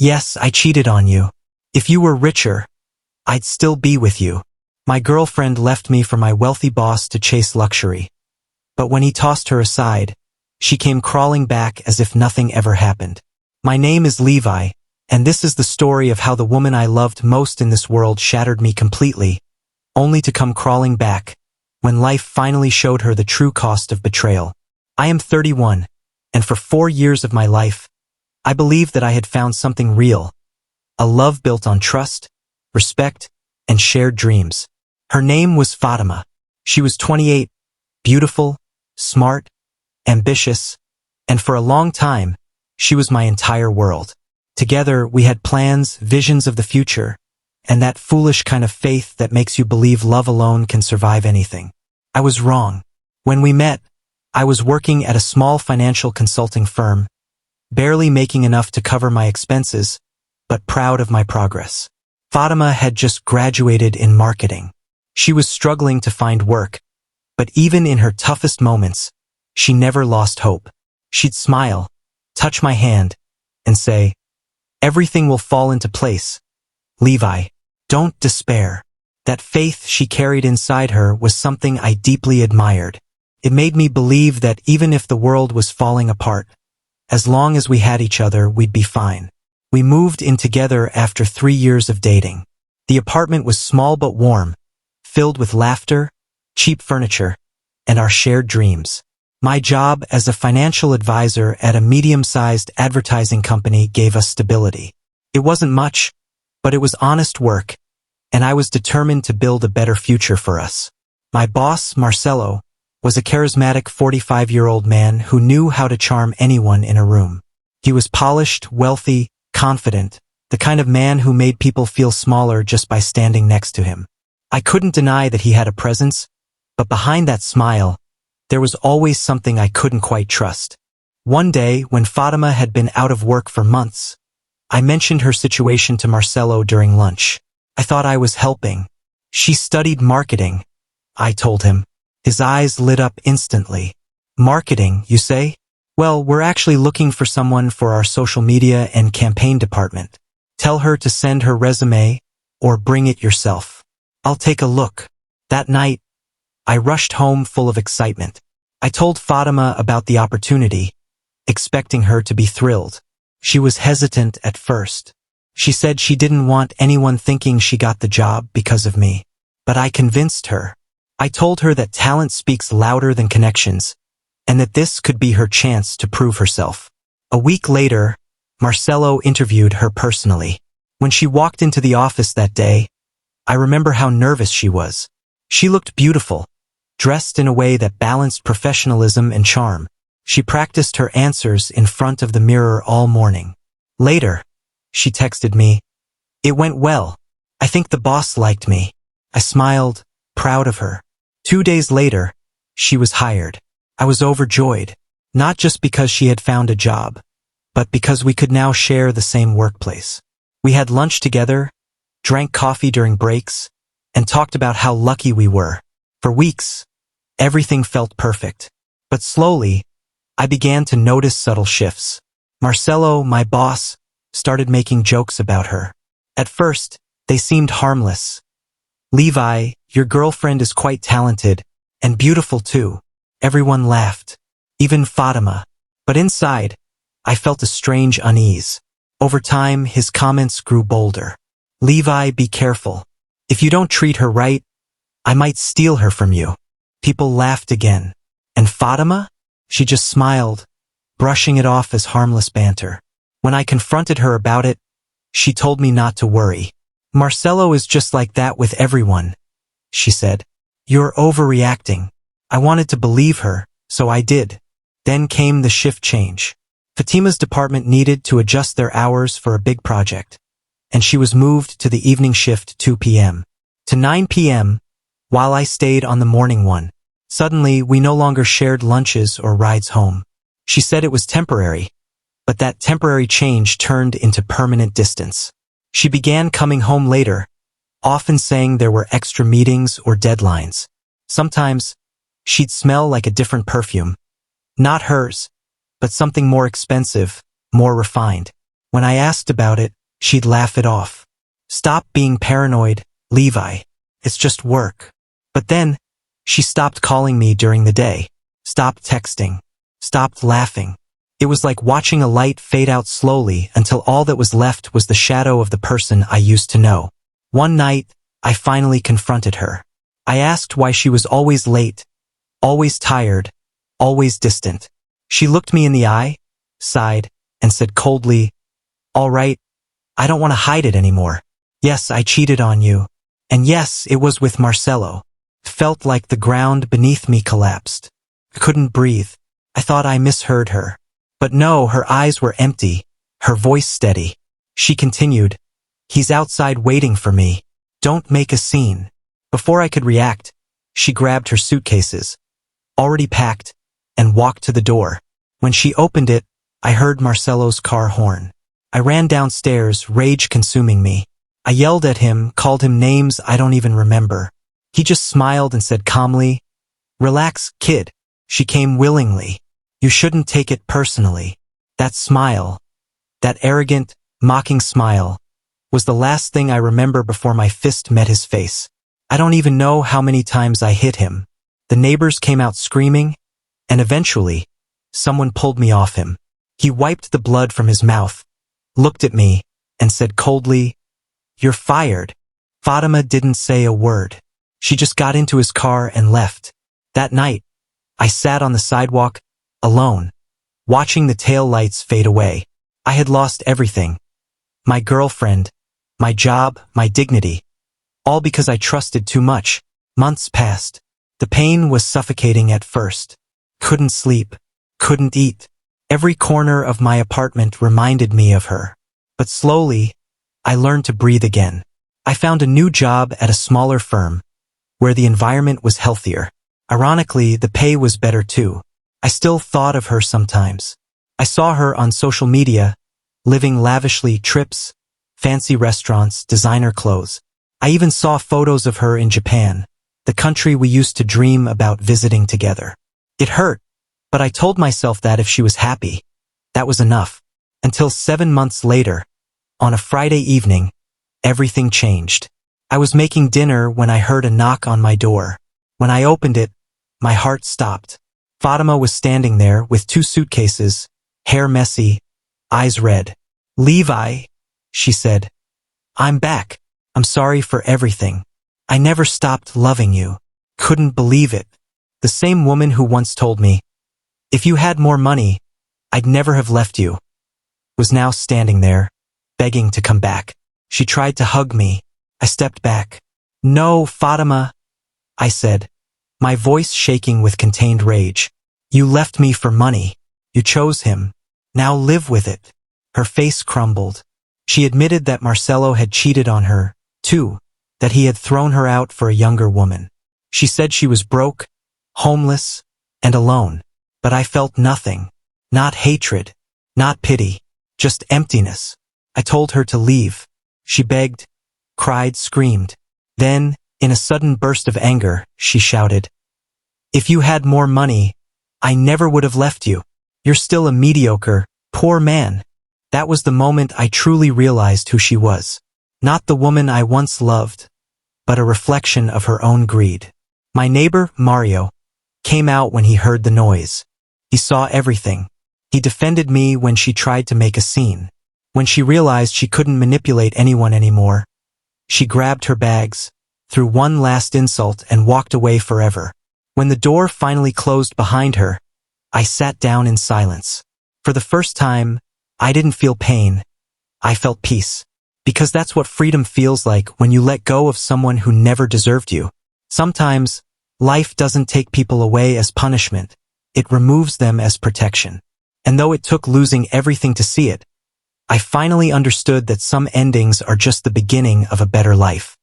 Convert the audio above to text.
Yes, I cheated on you. If you were richer, I'd still be with you. My girlfriend left me for my wealthy boss to chase luxury. But when he tossed her aside, she came crawling back as if nothing ever happened. My name is Levi, and this is the story of how the woman I loved most in this world shattered me completely, only to come crawling back, when life finally showed her the true cost of betrayal. I am 31, and for 4 years of my life, I believed that I had found something real, a love built on trust, respect, and shared dreams. Her name was Fatima. She was 28, beautiful, smart, ambitious, and for a long time, she was my entire world. Together, we had plans, visions of the future, and that foolish kind of faith that makes you believe love alone can survive anything. I was wrong. When we met, I was working at a small financial consulting firm, barely making enough to cover my expenses, but proud of my progress. Fatima had just graduated in marketing. She was struggling to find work, but even in her toughest moments, she never lost hope. She'd smile, touch my hand, and say, "Everything will fall into place. Levi, don't despair." That faith she carried inside her was something I deeply admired. It made me believe that even if the world was falling apart, as long as we had each other, we'd be fine. We moved in together after 3 years of dating. The apartment was small but warm, filled with laughter, cheap furniture, and our shared dreams. My job as a financial advisor at a medium-sized advertising company gave us stability. It wasn't much, but it was honest work, and I was determined to build a better future for us. My boss, Marcelo, was a charismatic 45-year-old man who knew how to charm anyone in a room. He was polished, wealthy, confident, the kind of man who made people feel smaller just by standing next to him. I couldn't deny that he had a presence, but behind that smile, there was always something I couldn't quite trust. One day, when Fatima had been out of work for months, I mentioned her situation to Marcelo during lunch. I thought I was helping. "She studied marketing," I told him. His eyes lit up instantly. "Marketing, you say? Well, we're actually looking for someone for our social media and campaign department. Tell her to send her resume, or bring it yourself. I'll take a look." That night, I rushed home full of excitement. I told Fatima about the opportunity, expecting her to be thrilled. She was hesitant at first. She said she didn't want anyone thinking she got the job because of me. But I convinced her. I told her that talent speaks louder than connections, and that this could be her chance to prove herself. A week later, Marcelo interviewed her personally. When she walked into the office that day, I remember how nervous she was. She looked beautiful, dressed in a way that balanced professionalism and charm. She practiced her answers in front of the mirror all morning. Later, she texted me, "It went well. I think the boss liked me." I smiled, proud of her. 2 days later, she was hired. I was overjoyed, not just because she had found a job, but because we could now share the same workplace. We had lunch together, drank coffee during breaks, and talked about how lucky we were. For weeks, everything felt perfect. But slowly, I began to notice subtle shifts. Marcelo, my boss, started making jokes about her. At first, they seemed harmless. "Levi, your girlfriend is quite talented, and beautiful too." Everyone laughed, even Fatima. But inside, I felt a strange unease. Over time, his comments grew bolder. "Levi, be careful. If you don't treat her right, I might steal her from you." People laughed again. And Fatima? She just smiled, brushing it off as harmless banter. When I confronted her about it, she told me not to worry. "Marcelo is just like that with everyone," she said. "You're overreacting." I wanted to believe her, so I did. Then came the shift change. Fatima's department needed to adjust their hours for a big project, and she was moved to the evening shift 2 p.m. to 9 p.m., while I stayed on the morning one. Suddenly, we no longer shared lunches or rides home. She said it was temporary, but that temporary change turned into permanent distance. She began coming home later, often saying there were extra meetings or deadlines. Sometimes, she'd smell like a different perfume. Not hers, but something more expensive, more refined. When I asked about it, she'd laugh it off. Stop being paranoid, Levi. It's just work. But then, she stopped calling me during the day, stopped texting, stopped laughing. It was like watching a light fade out slowly until all that was left was the shadow of the person I used to know. One night, I finally confronted her. I asked why she was always late, always tired, always distant. She looked me in the eye, sighed, and said coldly, "All right, I don't want to hide it anymore. Yes, I cheated on you. And yes, it was with Marcelo." Felt like the ground beneath me collapsed. I couldn't breathe. I thought I misheard her. But no, her eyes were empty, her voice steady. She continued, "He's outside waiting for me. Don't make a scene." Before I could react, she grabbed her suitcases, already packed, and walked to the door. When she opened it, I heard Marcelo's car horn. I ran downstairs, rage consuming me. I yelled at him, called him names I don't even remember. He just smiled and said calmly, "Relax, kid." She came willingly. "You shouldn't take it personally." That smile, that arrogant, mocking smile, was the last thing I remember before my fist met his face. I don't even know how many times I hit him. The neighbors came out screaming, and eventually, someone pulled me off him. He wiped the blood from his mouth, looked at me, and said coldly, "You're fired." Fatima didn't say a word. She just got into his car and left. That night, I sat on the sidewalk, alone, watching the tail lights fade away. I had lost everything. My girlfriend, my job, my dignity. All because I trusted too much. Months passed. The pain was suffocating at first. Couldn't sleep. Couldn't eat. Every corner of my apartment reminded me of her. But slowly, I learned to breathe again. I found a new job at a smaller firm, where the environment was healthier. Ironically, the pay was better too. I still thought of her sometimes. I saw her on social media, living lavishly, trips, fancy restaurants, designer clothes. I even saw photos of her in Japan, the country we used to dream about visiting together. It hurt, but I told myself that if she was happy, that was enough. Until 7 months later, on a Friday evening, everything changed. I was making dinner when I heard a knock on my door. When I opened it, my heart stopped. Fatima was standing there with 2 suitcases, hair messy, eyes red. "Levi," she said, "I'm back. I'm sorry for everything. I never stopped loving you." Couldn't believe it. The same woman who once told me, "If you had more money, I'd never have left you," was now standing there, begging to come back. She tried to hug me. I stepped back. "No, Fatima," I said, my voice shaking with contained rage. "You left me for money. You chose him. Now live with it." Her face crumbled. She admitted that Marcelo had cheated on her, too, that he had thrown her out for a younger woman. She said she was broke, homeless, and alone. But I felt nothing. Not hatred, not pity, just emptiness. I told her to leave. She begged, cried, screamed. Then, in a sudden burst of anger, she shouted, "If you had more money, I never would have left you. You're still a mediocre, poor man." That was the moment I truly realized who she was. Not the woman I once loved, but a reflection of her own greed. My neighbor, Mario, came out when he heard the noise. He saw everything. He defended me when she tried to make a scene. When she realized she couldn't manipulate anyone anymore, she grabbed her bags, threw one last insult, and walked away forever. When the door finally closed behind her, I sat down in silence. For the first time, I didn't feel pain. I felt peace. Because that's what freedom feels like when you let go of someone who never deserved you. Sometimes, life doesn't take people away as punishment. It removes them as protection. And though it took losing everything to see it, I finally understood that some endings are just the beginning of a better life.